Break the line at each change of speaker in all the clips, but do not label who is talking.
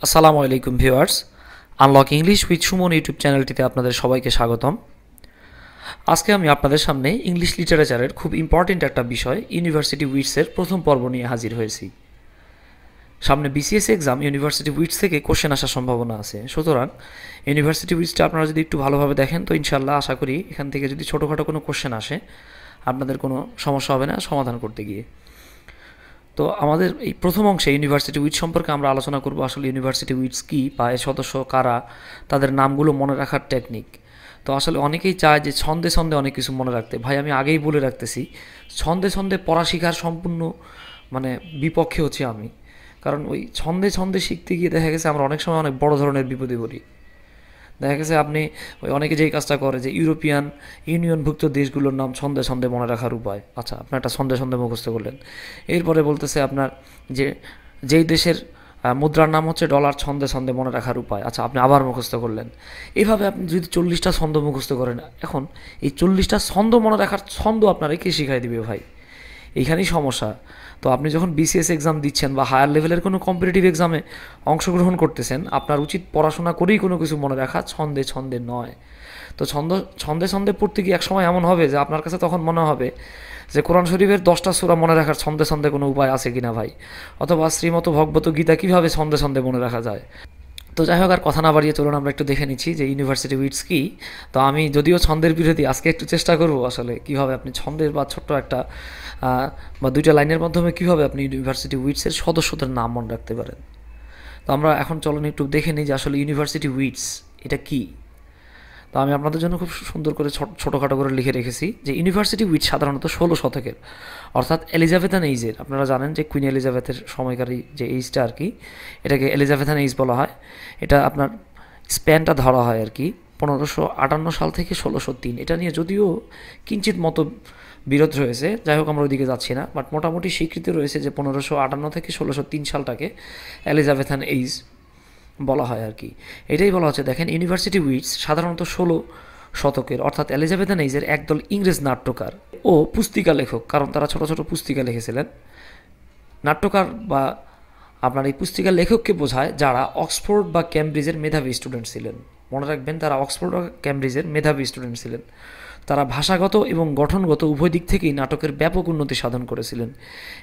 আসসালামু আলাইকুম viewers, unlock English with Suman YouTube চ্যানেলটিতে আপনাদের সবাইকে স্বাগতম। আজকে আমি আপনাদের সামনে ইংলিশ লিটারেচারের খুব ইম্পর্টেন্ট একটা বিষয় ইউনিভার্সিটি উইটসের প্রথম পর্ব নিয়ে হাজির হয়েছি। সামনে বিসিএস এক্সাম ইউনিভার্সিটি উইটস থেকে কোশ্চেন আসার সম্ভাবনা আছে, সুতরাং ইউনিভার্সিটি উইটসটা আপনারা যদি একটু ভালোভাবে দেখেন তো ইনশাল্লাহ আশা করি এখান থেকে যদি ছোটোখাটো কোনো কোশ্চেন আসে আপনাদের কোনো সমস্যা হবে না সমাধান করতে গিয়ে। তো আমাদের এই প্রথম অংশে ইউনিভার্সিটি উইটস সম্পর্কে আমরা আলোচনা করব, আসলে ইউনিভার্সিটি উইটস কী বা এর সদস্য কারা, তাদের নামগুলো মনে রাখার টেকনিক। তো আসলে অনেকেই চায় যে ছন্দে ছন্দে অনেক কিছু মনে রাখতে। ভাই আমি আগেই বলে রাখতেছি, ছন্দে ছন্দে পড়া শেখার সম্পূর্ণ বিপক্ষে হচ্ছে আমি। কারণ ওই ছন্দে ছন্দে শিখতে গিয়ে দেখা গেছে আমরা অনেক সময় অনেক বড় ধরনের বিপদে পড়ি। দেখা গেছে আপনি ওই অনেকে যেই কাজটা করে যে ইউরোপিয়ান ইউনিয়নভুক্ত দেশগুলোর নাম ছন্দে ছন্দে মনে রাখার উপায়। আচ্ছা, আপনার একটা ছন্দে ছন্দে মুখস্থ করলেন, এরপরে বলতেছে আপনার যে যেই দেশের মুদ্রার নাম হচ্ছে ডলার, ছন্দে ছন্দে মনে রাখার উপায়। আচ্ছা, আপনি আবার মুখস্থ করলেন। এইভাবে আপনি যদি 40টা ছন্দ মুখস্থ করেন, এখন এই 40টা ছন্দ মনে রাখার ছন্দ আপনারা কে শিখাই দিবে ভাই? এইখানেই সমস্যা। তো আপনি যখন বিসিএস এক্সাম দিচ্ছেন বা হায়ার লেভেলের কোনো কম্পিটিটিভ এক্সামে অংশগ্রহণ করতেছেন, আপনার উচিত পড়াশোনা করেই কোনো কিছু মনে রাখা, ছন্দে ছন্দে নয়। তো ছন্দে ছন্দে পড়তে গিয়ে একসময় এমন হবে যে আপনার কাছে তখন মনে হবে যে কোরআন শরীফের 10টা সূরা মনে রাখার ছন্দে ছন্দে কোনো উপায় আছে কিনা ভাই, অথবা শ্রীমত ভগবত গীতা কীভাবে ছন্দে ছন্দে মনে রাখা যায়। তো যাই হোক, আর কথা না বাড়িয়ে চলুন আমরা একটু দেখে নিচ্ছি যে ইউনিভার্সিটি উইটস কী। তো আমি যদিও ছন্দের বিরোধী, আজকে একটু চেষ্টা করব আসলে কীভাবে আপনি ছন্দের বা ছোট্ট একটা বা দুইটা লাইনের মাধ্যমে কীভাবে আপনি ইউনিভার্সিটি উইটসের সদস্যদের নাম মনে রাখতে পারেন। তো আমরা এখন চলুন একটু দেখে নিই যে আসলে ইউনিভার্সিটি উইটস এটা কী। তো আমি আপনাদের জন্য খুব সুন্দর করে ছোটোখাটো করে লিখে রেখেছি যে ইউনিভার্সিটি উইটস সাধারণত 16 শতকের, অর্থাৎ এলিজাবেথান এইজের। আপনারা জানেন যে কুইন এলিজাবেথের সময়কারী যে এইজটা আর কি, এটাকে এলিজাবেথান এইজ বলা হয়। এটা আপনার স্প্যানটা ধরা হয় আর কি 1558 সাল থেকে 1603। এটা নিয়ে যদিও কিঞ্চিত মতো বিরোধ রয়েছে, যাই হোক আমরা ওইদিকে যাচ্ছি না, বাট মোটামুটি স্বীকৃতি রয়েছে যে 1558 থেকে 1603 সালটাকে এলিজাবেথান এইজ বলা হয় আর কি। এটাই বলা হচ্ছে, দেখেন ইউনিভার্সিটি উইটস সাধারণত 16 শতকের, অর্থাৎ এলিজাবেথান এইজের একদল ইংরেজ নাট্যকার ও পুস্তিকা লেখক, কারণ তারা ছোট ছোট পুস্তিকা লিখেছিলেন। নাট্যকার বা আপনার এই পুস্তিকার লেখককে বোঝায় যারা অক্সফোর্ড বা ক্যামব্রিজের মেধাবী স্টুডেন্ট ছিলেন। মনে রাখবেন, তারা অক্সফোর্ড বা ক্যামব্রিজের মেধাবী স্টুডেন্ট ছিলেন। তারা ভাষাগত এবং গঠনগত উভয় দিক থেকেই নাটকের ব্যাপক উন্নতি সাধন করেছিলেন।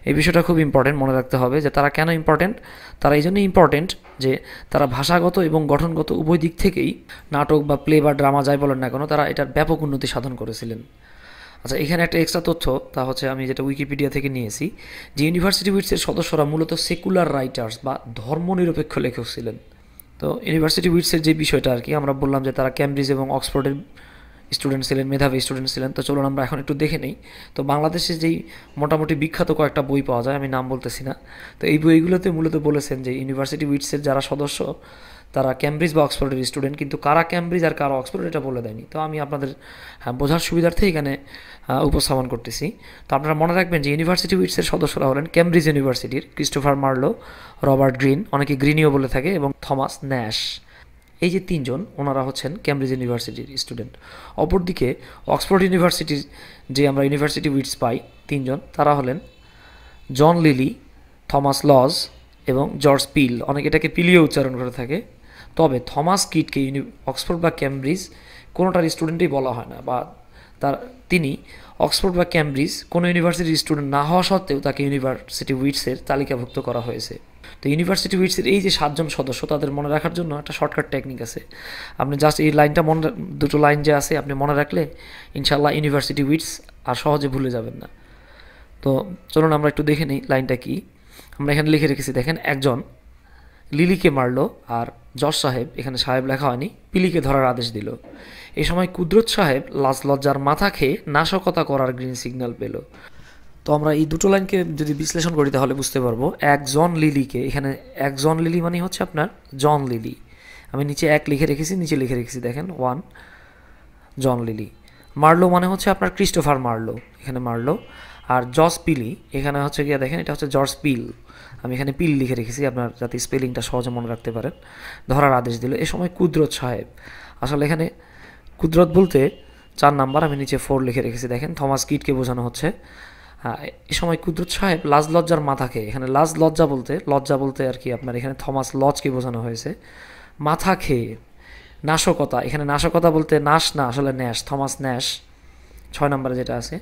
এই বিষয়টা খুব ইম্পর্টেন্ট, মনে রাখতে হবে যে তারা কেন ইম্পর্টেন্ট। তারা এই জন্যই ইম্পর্টেন্ট যে তারা ভাষাগত এবং গঠনগত উভয় দিক থেকেই নাটক বা প্লে বা ড্রামা যাই বলেন না কেন, তারা এটার ব্যাপক উন্নতি সাধন করেছিলেন। আচ্ছা, এখানে একটা এক্সট্রা তথ্য, তা হচ্ছে আমি যেটা উইকিপিডিয়া থেকে নিয়েছি, যে ইউনিভার্সিটি উইটসের সদস্যরা মূলত সেকুলার রাইটার্স বা ধর্মনিরপেক্ষ লেখক ছিলেন। তো ইউনিভার্সিটি উইটসের যে বিষয়টা আর কি, আমরা বললাম যে তারা ক্যামব্রিজ এবং অক্সফোর্ডের স্টুডেন্ট ছিলেন, মেধাবী স্টুডেন্ট ছিলেন। তো চলুন আমরা এখন একটু দেখে নেই। তো বাংলাদেশে যেই মোটামুটি বিখ্যাত কয়েকটা বই পাওয়া যায়, আমি নাম বলতেছি না, তো এই বইগুলোতে মূলত বলেছেন যে ইউনিভার্সিটি উইটসের যারা সদস্য তারা ক্যামব্রিজ বা অক্সফোর্ডের স্টুডেন্ট, কিন্তু কারা ক্যামব্রিজ আর কারা অক্সফোর্ড এটা বলে দেয়নি। তো আমি আপনাদের বোঝার সুবিধার্থে এখানে উপস্থাপন করতেছি। তো আপনারা মনে রাখবেন যে ইউনিভার্সিটি উইটসের সদস্যরা হলেন ক্যামব্রিজ ইউনিভার্সিটির ক্রিস্টোফার মার্লো, রবার্ট গ্রিন, অনেকে গ্রিনিও বলে থাকে, এবং থমাস ন্যাশ। এই যে তিনজন, ওনারা হচ্ছেন ক্যামব্রিজ ইউনিভার্সিটির স্টুডেন্ট। অপরদিকে অক্সফোর্ড ইউনিভার্সিটির যে আমরা ইউনিভার্সিটি উইটস পাই তিনজন, তারা হলেন জন লিলি, থমাস লজ এবং জর্জ পিল। অনেকে এটাকে পিলিও উচ্চারণ করে থাকে, তবে থমাস কিটকে অক্সফোর্ড বা ক্যামব্রিজ কোনোটার স্টুডেন্টই বলা হয় না, বা তিনি অক্সফোর্ড বা ক্যামব্রিজ কোনো ইউনিভার্সিটির স্টুডেন্ট না হওয়া সত্ত্বেও তাকে ইউনিভার্সিটি উইটসের তালিকাভুক্ত করা হয়েছে। তো ইউনিভার্সিটি উইটসের এই যে 7জন সদস্য, তাদের মনে রাখার জন্য একটা শর্টকাট টেকনিক আছে। আপনি জাস্ট এই লাইনটা দুটো লাইন যে আছে আপনি মনে রাখলে ইনশাল্লাহ ইউনিভার্সিটি উইটস আর সহজে ভুলে যাবেন না। তো চলুন আমরা একটু দেখে নিই লাইনটা কি। আমরা এখানে লিখে রেখেছি, দেখেন, একজন লিলিকে মারল আর জজ সাহেব, এখানে সাহেব লেখা হয়নি, পিলিকে ধরার আদেশ দিল। এই সময় কুদরত সাহেব লাজ লজ্জার মাথা খেয়ে নাশকতা করার গ্রিন সিগন্যাল পেল। তো আমরা এই দুটো লাইনকে যদি বিশ্লেষণ করি তাহলে বুঝতে পারবো, একজন লিলিকে, এখানে একজন লিলি মানে হচ্ছে আপনার জন লিলি। আমি নিচে এক লিখে রেখেছি, নিচে লিখে রেখেছি, দেখেন 1 জন লিলি। মার্লো মানে হচ্ছে আপনার ক্রিস্টোফার মার্লো, এখানে মার্লো। আর জর্জ পিলি, এখানে হচ্ছে গিয়ে দেখেন এটা হচ্ছে জর্জ পিল, আমি এখানে পিল লিখে রেখেছি আপনার যাতে স্পেলিংটা সহজে মনে রাখতে পারেন। ধরার আদেশ দিল। এ সময় কুদরত সাহেব, আসলে এখানে কুদরত বলতে 4 নাম্বার, আমি নিচে 4 লিখে রেখেছি, দেখেন থমাস কিটকে বোঝানো হচ্ছে। হ্যাঁ, এ সময় কুদরত সাহেব লাজ লজ্জার মাথা খেয়ে, এখানে লাজ লজ্জা বলতে আর কি আপনার এখানে থমাস লজকে বোঝানো হয়েছে, মাথা খেয়ে নাশকতা, এখানে নাশকতা বলতে নাশ না, আসলে ন্যাশ, থমাস ন্যাশ 6 নম্বরে যেটা আছে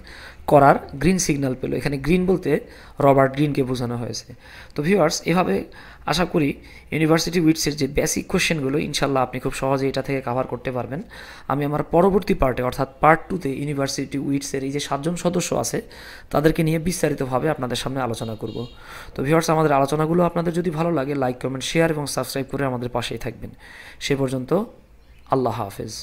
করার গ্রিন সিগন্যাল পেল, এখানে গ্রিন বলতে রবার্ট গ্রিনকে বোঝানো হয়েছে। তো ভিউয়ার্স, এভাবে আশা করি ইউনিভার্সিটি উইটসের যে বেসিক কোশ্চেনগুলো ইনশাল্লাহ আপনি খুব সহজে এটা থেকে কাভার করতে পারবেন। আমি আমার পরবর্তী পার্টে অর্থাৎ পার্ট 2-তে ইউনিভার্সিটি উইটসের এই যে 7 জন সদস্য আছে তাদেরকে নিয়ে বিস্তারিতভাবে আপনাদের সামনে আলোচনা করব। তো ভিউয়ার্স, আমাদের আলোচনাগুলো আপনাদের যদি ভালো লাগে লাইক, কমেন্ট, শেয়ার এবং সাবস্ক্রাইব করে আমাদের পাশেই থাকবেন। সে পর্যন্ত আল্লাহ হাফেজ।